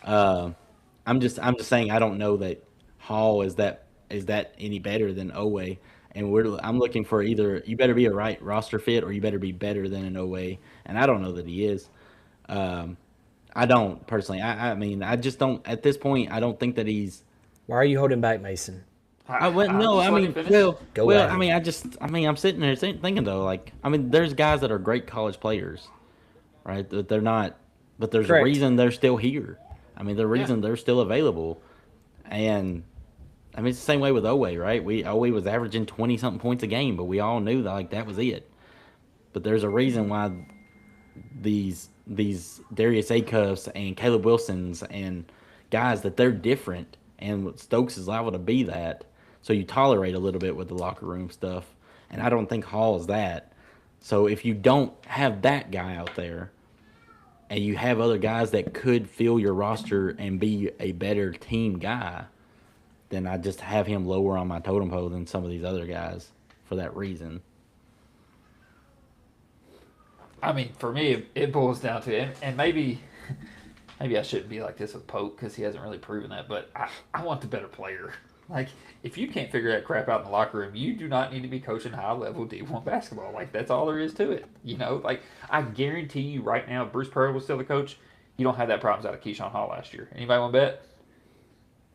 I'm just saying I don't know that Hall is that any better than Oweh. And I'm looking for either you better be a right roster fit or you better be better than an Oweh. And I don't know that he is. I don't personally. I mean, I just don't at this point. I don't think that he's. Why are you holding back, Mason? I'm sitting there thinking though, like, I mean, there's guys that are great college players, right? That they're not, but there's Correct. a reason they're still here. I mean, the reason they're still available, and I mean, it's the same way with Oweh, right? Oweh was averaging 20-something points a game, but we all knew that like that was it. But there's a reason why these Darius Acuffs and Caleb Wilsons and guys that they're different, and Stokes is liable to be that. So you tolerate a little bit with the locker room stuff, and I don't think Hall is that. So if you don't have that guy out there, and you have other guys that could fill your roster and be a better team guy, then I just have him lower on my totem pole than some of these other guys for that reason. I mean, for me, it boils down to and maybe I shouldn't be like this with Pope because he hasn't really proven that, but I want the better player. Like, if you can't figure that crap out in the locker room, you do not need to be coaching high-level D1 basketball. Like, that's all there is to it. You know, like, I guarantee you right now, if Bruce Pearl was still the coach, you don't have that problems out of Keyshawn Hall last year. Anybody want to bet?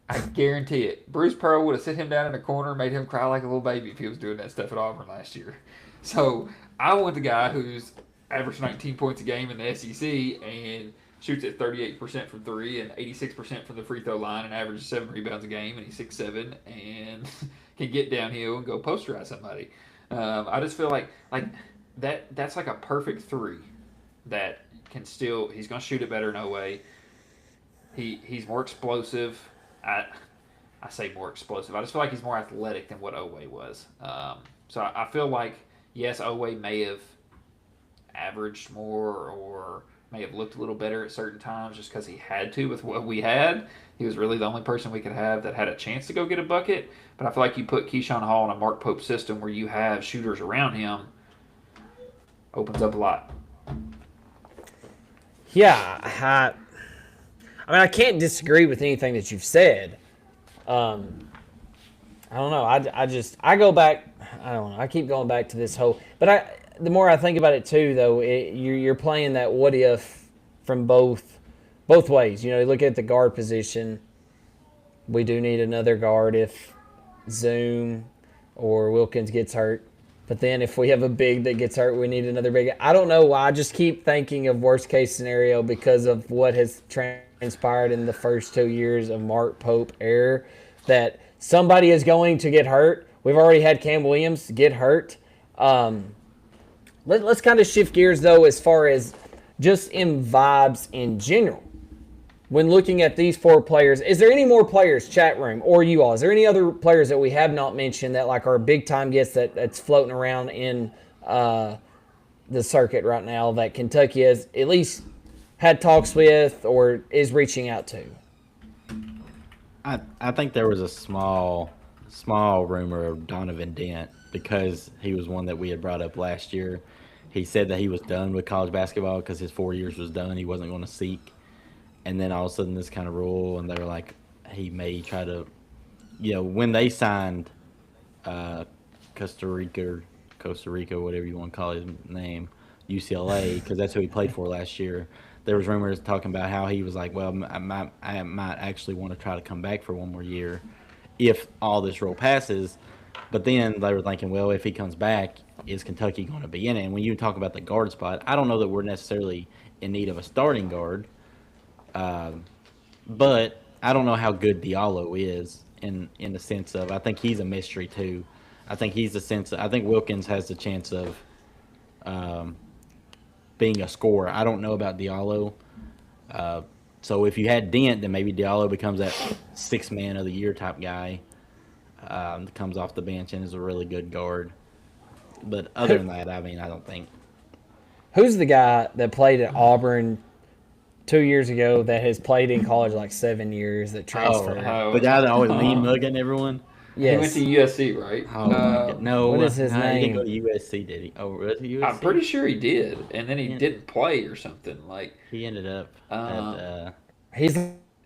I guarantee it. Bruce Pearl would have sit him down in the corner, made him cry like a little baby if he was doing that stuff at Auburn last year. So, I want the guy who's averaged 19 points a game in the SEC and shoots at 38% from three and 86% from the free throw line and averages 7 rebounds a game, and he's 6'7" and can get downhill and go posterize somebody. I just feel like that's like a perfect three that can still, he's going to shoot it better, no way. He's more explosive. I say more explosive. I just feel like he's more athletic than what Oweh was. So I feel like, yes, Oweh may have averaged more or may have looked a little better at certain times just because he had to with what we had. He was really the only person we could have that had a chance to go get a bucket. But I feel like you put Keyshawn Hall in a Mark Pope system where you have shooters around him, opens up a lot. Yeah, I mean, I can't disagree with anything that you've said. I don't know. I go back. I don't know. I keep going back to this whole. But the more I think about it too, though, you're playing that what if from both ways. You know, you look at the guard position. We do need another guard if Zoom or Wilkins gets hurt. But then if we have a big that gets hurt, we need another big. I don't know why. I just keep thinking of worst case scenario because of what has transpired in the first 2 years of Mark Pope era, that somebody is going to get hurt. We've already had Cam Williams get hurt. Let's kind of shift gears, though, as far as just in vibes in general. When looking at these 4 players, is there any more players, chat room, or you all? Is there any other players that we have not mentioned that like are big-time gets that's floating around in the circuit right now that Kentucky has at least had talks with or is reaching out to? I think there was a small rumor of Donovan Dent because he was one that we had brought up last year. He said that he was done with college basketball because his 4 years was done. He wasn't going to seek. And then all of a sudden this kind of rule, and they were like, he may try to, when they signed Costa Rica, whatever you want to call his name, UCLA, because that's who he played for last year. There was rumors talking about how he was like, well, I might actually want to try to come back for one more year if all this rule passes. But then they were thinking, well, if he comes back, is Kentucky going to be in it? And when you talk about the guard spot, I don't know that we're necessarily in need of a starting guard. But I don't know how good Diallo is in the sense of, I think he's a mystery too. I think I think Wilkins has the chance of being a scorer. I don't know about Diallo. So if you had Dent, then maybe Diallo becomes that 6th man of the year type guy. That comes off the bench and is a really good guard. But other than that, I mean, I don't think. Who's the guy that played at Auburn 2 years ago that has played in college like 7 years that transferred? The guy that always mean mugging everyone? Yes. He went to USC, right? No. What is his name? He didn't go to USC, did he? Oh, was he USC? I'm pretty sure he did, and then he didn't play or something. Like he ended up he's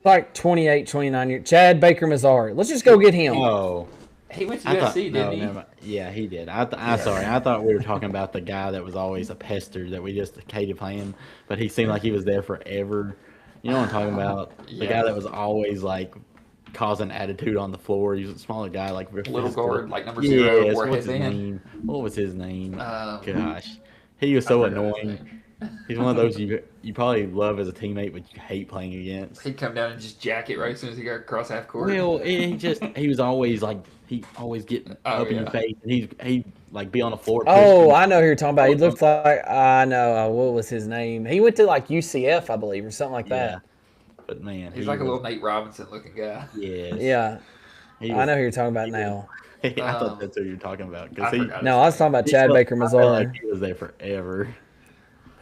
like 28, 29 years. Chad Baker Mazar. Let's just go get him. Oh. He went to USC, didn't he? Yeah, he did. Sorry. I thought we were talking about the guy that was always a pester that we just hated playing, but he seemed like he was there forever. You know what I'm talking about? The guy that was always like causing attitude on the floor. He was a smaller guy, like little guard, like number 0. Yes, what's his name? What was his name? Gosh, he was so annoying. He's one of those you probably love as a teammate, but you hate playing against. He'd come down and just jack it right as soon as he got across half court. Well, he was always like he always get Oh, up in your yeah. face, and he like be on the floor. Oh, pushing. I know who you're talking about. He looked like I know what was his name? He went to like UCF, I believe, or something like Yeah, that. but man, He's he like a was, little Nate Robinson looking guy. yes, Yeah, he I was. know who you're talking about He now. I thought Um, that's who you're talking about I because he. forgot. No, I was talking about Chad Baker I felt Mazar. like he was there forever.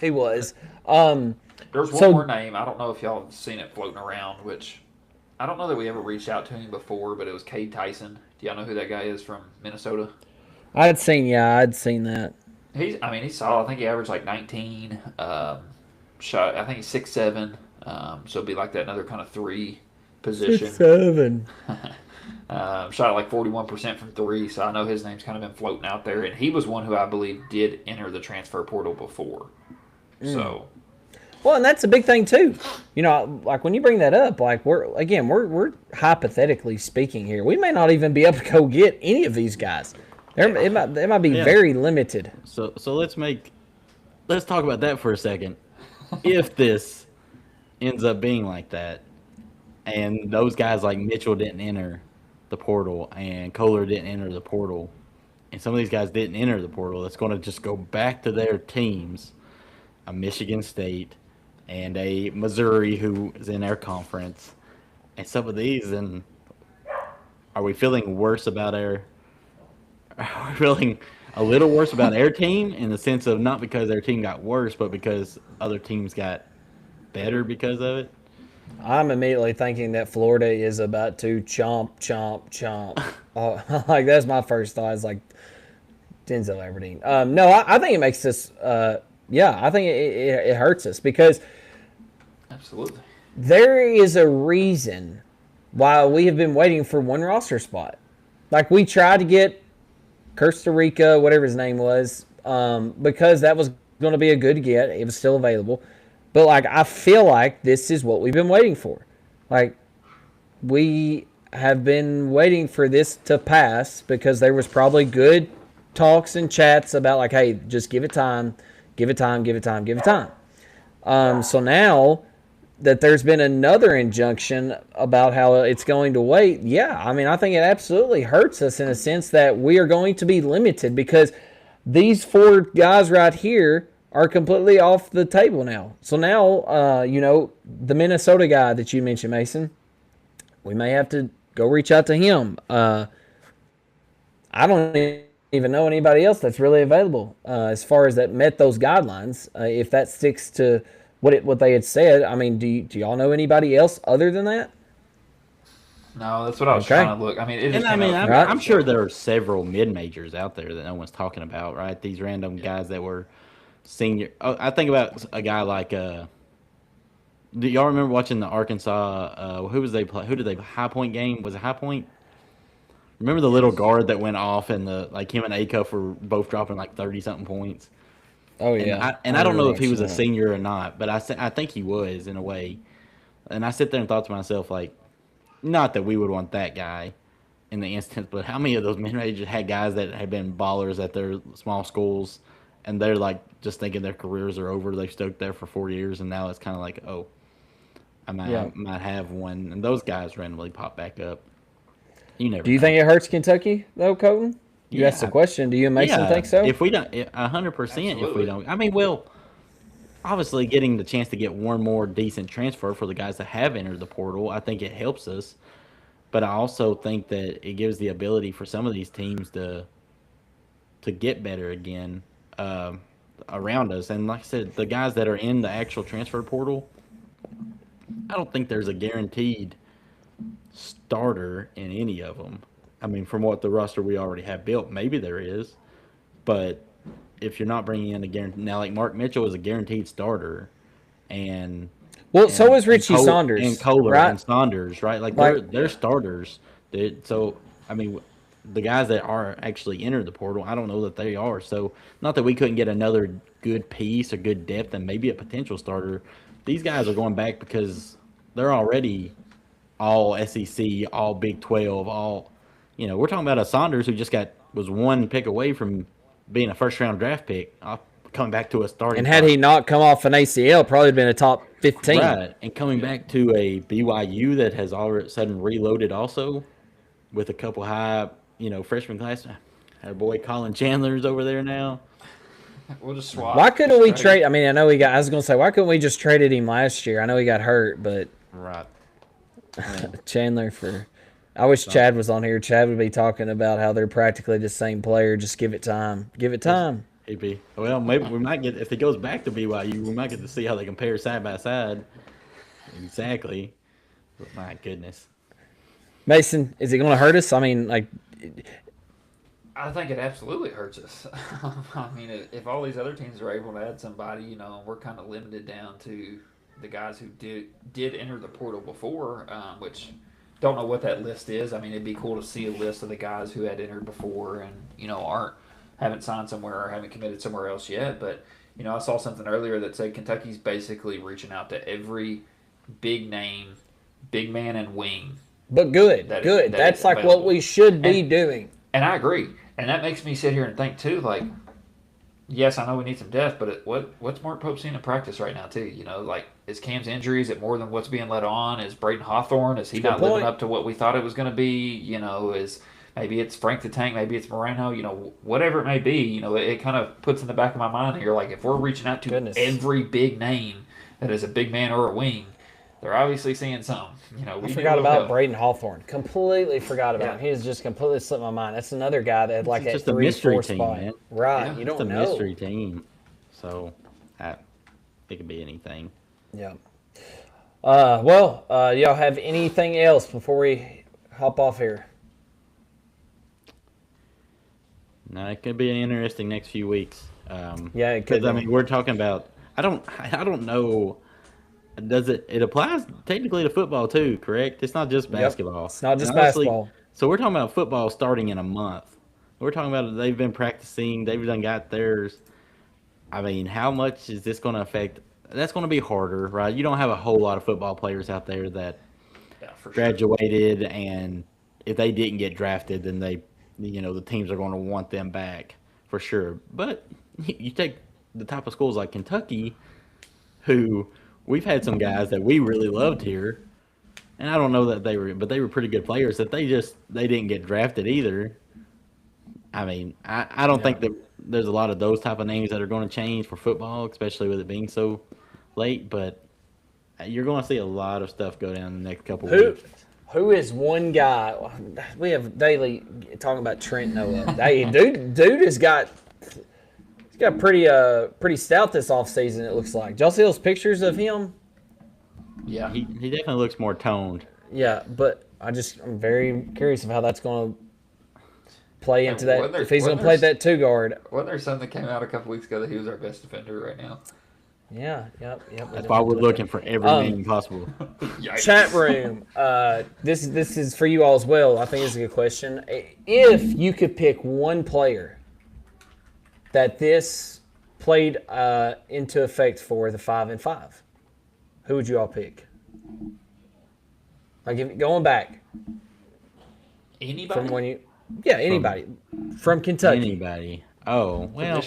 He was. Um, There's one So- more name. I don't know if y'all have seen it floating around, which I don't know that we ever reached out to him before, but it was Cade Tyson. Do y'all know who that guy is from Minnesota? I'd seen that. He's solid. I think he averaged like 19. Shot. I think he's 6'7". So it'd be like that another kind of three position. 6'7". Shot like 41% from three. So I know his name's kind of been floating out there, and he was one who I believe did enter the transfer portal before. So Well, and that's a big thing too. You know, like when you bring that up, like we're hypothetically speaking here. We may not even be able to go get any of these guys. It might be Yeah. very limited. So let's talk about that for a second. If this ends up being like that, and those guys like Mitchell didn't enter the portal, and Kohler didn't enter the portal, and some of these guys didn't enter the portal, it's going to just go back to their teams, a Michigan State and a Missouri who is in our conference, and some of these. And are we feeling worse about our? Are we feeling a little worse about our team in the sense of not because their team got worse, but because other teams got better because of it? I'm immediately thinking that Florida is about to chomp. Oh, like that's my first thought. Is like Denzel Aberdeen. No, I think it makes us. Yeah, I think it hurts us because absolutely. there is a reason why we have been waiting for one roster spot. Like we tried to get Costa Rica, whatever his name was, because that was going to be a good get. It was still available. But like I feel like this is what we've been waiting for. Like we have been waiting for this to pass because there was probably good talks and chats about like, hey, just give it time, give it time, give it time, give it time. So now that there's been another injunction about how it's going to wait, yeah, I mean, I think it absolutely hurts us in a sense that we are going to be limited because these four guys right here are completely off the table now. So now, the Minnesota guy that you mentioned, Mason, we may have to go reach out to him. I don't even know anybody else that's really available as far as that met those guidelines. If that sticks to what they had said, I mean, do y'all know anybody else other than that? No, that's what I was Okay. trying to look. I mean, it just And I came mean, out I'm, from- I'm sure there are several mid majors out there that no one's talking about, right? These random guys that were senior. Oh, I think about a guy like. Do y'all remember watching the Arkansas? Who was they play? Who did they High Point game? Was it High Point? Remember the little guard that went off and him and Acuff were both dropping like 30 something points. Oh And yeah, I don't know if he was a remember senior or not, but I think he was in a way. And I sit there and thought to myself, like, not that we would want that guy in the instance, but how many of those mid majors had guys that had been ballers at their small schools, and they're like just thinking their careers are over. They've stoked there for 4 years, and now it's kind of like, oh, I might have one, and those guys randomly pop back up. You never. Do you know. think it hurts Kentucky though, Colton? You asked the Yeah. question. Do you and Mason think so? If we don't, 100%. If we Absolutely. don't, I mean, well, obviously, getting the chance to get one more decent transfer for the guys that have entered the portal, I think it helps us. But I also think that it gives the ability for some of these teams to get better again around us. And like I said, the guys that are in the actual transfer portal, I don't think there's a guaranteed starter in any of them. I mean, from what the roster we already have built, maybe there is. But if you're not bringing in a guarantee, now like Mark Mitchell is a guaranteed starter, and Well, so is Richie Cole- Saunders, and Kohler right? and Saunders, right? Like they're starters. So I mean, the guys that are actually entered the portal, I don't know that they are. So not that we couldn't get another good piece or good depth and maybe a potential starter. These guys are going back because they're already all SEC, all Big 12, all we're talking about a Saunders who just was one pick away from being a first round draft pick. coming back to a starting. And had he not come off an ACL, probably been a top 15. Right, and coming back to a BYU that has all of a sudden reloaded also with a couple high, freshman class. Our boy Colin Chandler's over there now. We'll just swap. Why couldn't we trade? I mean, I know we got. I was gonna say, why couldn't we just traded him last year? I know he got hurt, but Right. Chandler for. I wish Chad was on here. Chad would be talking about how they're practically the same player. Just give it time. Give it time. He'd be. Well, maybe we might get, if he goes back to BYU, we might get to see how they compare side by side. Exactly. But my goodness. Mason, is it going to hurt us? I mean, like, I think it absolutely hurts us. I mean, if all these other teams are able to add somebody, we're kind of limited down to the guys who did enter the portal before, which don't know what that list is. I mean, it'd be cool to see a list of the guys who had entered before and haven't signed somewhere or haven't committed somewhere else yet. But I saw something earlier that said Kentucky's basically reaching out to every big name, big man, and wing. But good. That's like what we should be doing. And I agree. And that makes me sit here and think, too, like, yes, I know we need some depth, but what's Mark Pope seeing in practice right now, too? Like, is Cam's injury, is it more than what's being let on? Is Braden Hawthorne, is he not living up to what we thought it was going to be? Maybe it's Frank the Tank, maybe it's Moreno, whatever it may be, it kind of puts in the back of my mind here, like, if we're reaching out to every big name that is a big man or a wing, they're obviously seeing some. I forgot about Braden Hawthorne. Completely forgot about him. He just completely slipped my mind. That's another guy that had like that 3-4 spot. Man. Right. Yeah, you don't know. It's a mystery team. So it could be anything. Yeah. Y'all have anything else before we hop off here? No, it could be an interesting next few weeks. Yeah, it could. I mean, we're talking about. I don't know. Does it applies technically to football too? Correct. It's not just basketball. It's not just basketball. So we're talking about football starting in a month. We're talking about they've been practicing. They've done got theirs. I mean, how much is this going to affect? That's going to be harder, right? You don't have a whole lot of football players out there that graduated, and if they didn't get drafted, then the teams are going to want them back for sure. But you take the type of schools like Kentucky, who we've had some guys that we really loved here, and I don't know that they were pretty good players, that they didn't get drafted either. I mean, I don't think that there's a lot of those type of names that are going to change for football, especially with it being so late, but you're going to see a lot of stuff go down in the next couple weeks. Who is one guy? We have daily talking about Trent Noah. Hey, dude has got pretty stout this offseason, it looks like. Did y'all see those pictures of him? Yeah. He definitely looks more toned. Yeah, but I'm very curious of how that's going to play into that. If he's going to play that 2 guard. Wasn't there something that came out a couple weeks ago that he was our best defender right now? Yeah, yep. That's why we're looking for every name possible. Chat room. This is for you all as well. I think it's a good question. If you could pick one player that this played into effect for the 5-5, who would you all pick? Like going back. Anybody? From when anybody from Kentucky. Anybody. Oh, well.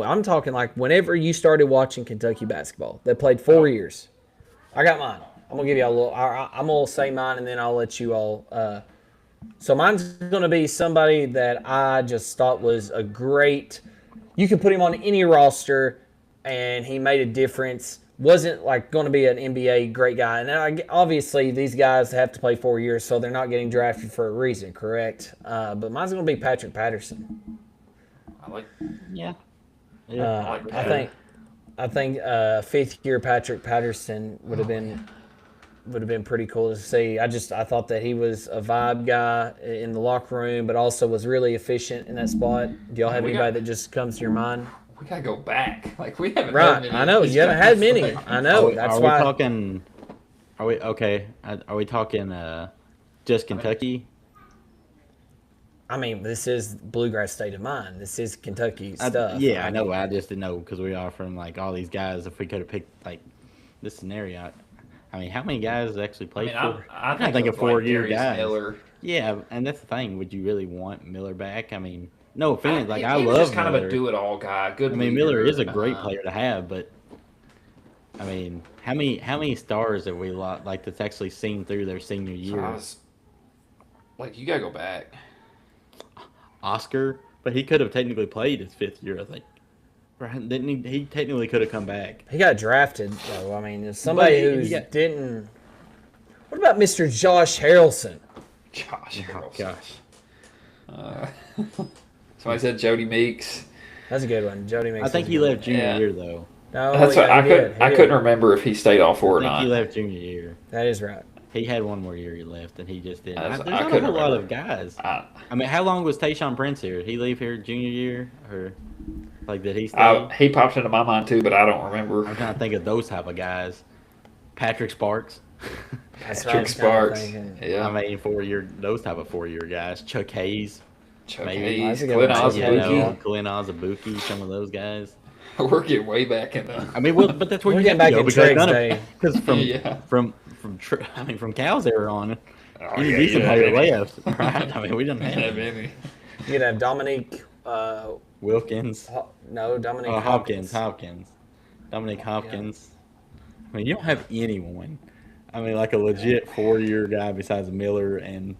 I'm talking like whenever you started watching Kentucky basketball that played 4 years. I got mine. I'm gonna give you a little. I'm gonna say mine and then I'll let you all. So mine's gonna be somebody that I just thought was a great. You could put him on any roster, and he made a difference. Wasn't like going to be an NBA great guy, and obviously these guys have to play 4 years, so they're not getting drafted for a reason, correct? But mine's going to be Patrick Patterson. Yeah. I think fifth year Patrick Patterson would have been pretty cool to see. I thought that he was a vibe guy in the locker room, but also was really efficient in that spot. Do y'all have anybody that just comes to your mind? We gotta go back. Like we haven't. Right, I know you haven't had many. I know. Are we talking just Kentucky? I mean, this is Bluegrass State of Mind. This is Kentucky stuff. I know. I just didn't know because we are from like all these guys. If we could have picked like this scenario, I mean, how many guys actually played for? I think of 4-year Darius guys. Miller. Yeah, and that's the thing. Would you really want Miller back? I mean, No offense, like I he was love just kind Miller. of a do-it-all guy. Good. I mean, leader. Miller is a great player to have, but I mean, how many stars have we lost? Like that's actually seen through their senior year? Like you gotta go back. Oscar, but he could have technically played his 5th year, I think. Right? Didn't he? He technically could have come back. He got drafted, though. I mean, as somebody But who he got- didn't. What about Mr. Josh Harrelson? Josh. Oh gosh, Somebody said Jody Meeks. That's a good one. Jody makes. I think he left junior Yeah. year though. No, That's what yeah, he did. He I did. couldn't remember if he stayed all four or I think not. he left junior year. That is right. He had one more year he left, and he just didn't. That's- There's I not a couldn't whole lot remember. of guys. I, I mean, how long was Tayshaun Prince here? Did he leave here junior year, or like did he stay? he popped into my mind too, but I don't remember. I'm trying to think of those type of guys. Patrick Sparks. That's what I Patrick was kinda Sparks. thinking. Yeah. I mean, 4-year, those type of 4-year guys. Chuck Hayes. Chuck maybe. Hayes, That's a good Glenn one. Osbuki. Glenn Ozabuki, some of those guys. We're getting way back in the. I mean, well, but that's where We're you getting have to back go in Trig's none of- day. Because from Yeah. from Cal's era on, Oh, you yeah, decent you player didn't left, right? I mean, we didn't have have any. You could have Dominique. Wilkins, Dominique Hopkins, Dominic Hopkins. I mean, you don't have anyone. I mean, like a legit 4-year guy besides Miller and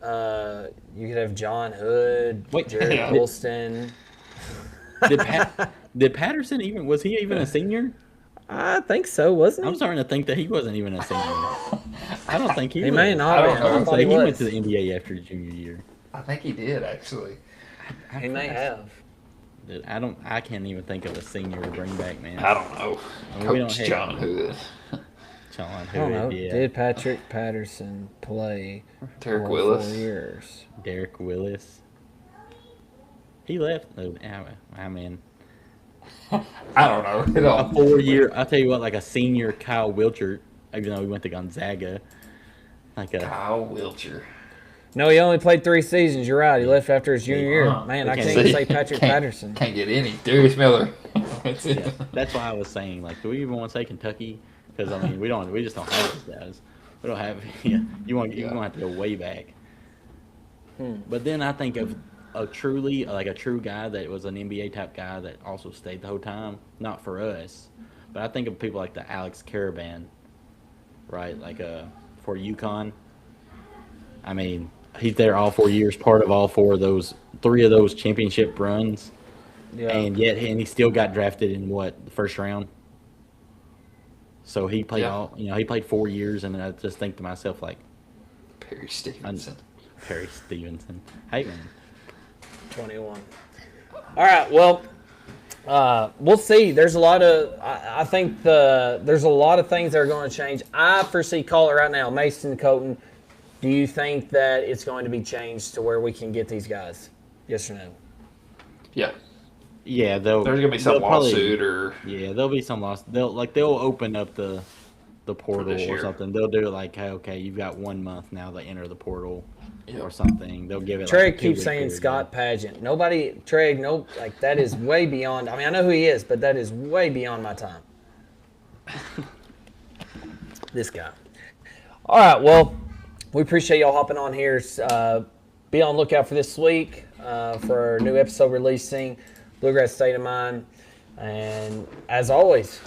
You could have John Hood, Wait, Jared yeah. Colston. did Patterson even was he even a senior? I think so, wasn't I'm he? starting to think that he wasn't even a senior. I don't think he. He was. may not I have don't been. know. I I thought thought he he went was. to the NBA after his junior year. I think he did actually. He may have. Dude, I can't even think of a senior to bring back, man. I don't know. I mean, we don't Coach have- John Hood, John I don't know. Hood, yeah. Did Patrick Patterson play Derek for Willis. 4 years? Derek Willis. He left. I mean, I don't know. It a all. 4-year. I'll tell you what, like a senior Kyle Wilchert, even though he went to Gonzaga. Like a Kyle Wilcher. No, he only played 3 seasons. You're right. He left after his junior year. Huh. Man, I We can't can't even see. say Patrick Can't- Patterson. Can't get any. Darius Miller. That's it. yeah, that's why I was saying, like, do we even want to say Kentucky? Because I mean, we just don't have those guys. We don't have. Yeah, you're gonna have to go way back. But then I think of a true guy that was an NBA type guy that also stayed the whole time. Not for us, but I think of people like the Alex Caravan, right? Like for UConn. I mean, he's there all 4 years, part of all 3 of those championship runs, Yeah. and he still got drafted in the first round. So he played he played 4 years, and I just think to myself like, Perry Stevenson. Perry Stevenson. Hey man, 21. All right. Well, we'll see. There's a lot of. I think there's a lot of things that are going to change. I foresee caller right now, Mason Colton. Do you think that it's going to be changed to where we can get these guys? Yes or no? Yeah. yeah, There's gonna be some they'll probably- lawsuit or. Yeah, there'll be some loss. They'll open up the portal this or year. something. They'll do it like, hey, okay, you've got 1 month now to enter the portal Yeah. or something. They'll give it. Trey like a keeps 2-week saying period. Scott Pageant. Nobody, Trey, no, like that is way beyond. I mean, I know who he is, but that is way beyond my time. This guy. All right, well, we appreciate y'all hopping on here. Be on lookout for this week for our new episode releasing, Bluegrass State of Mind. And as always,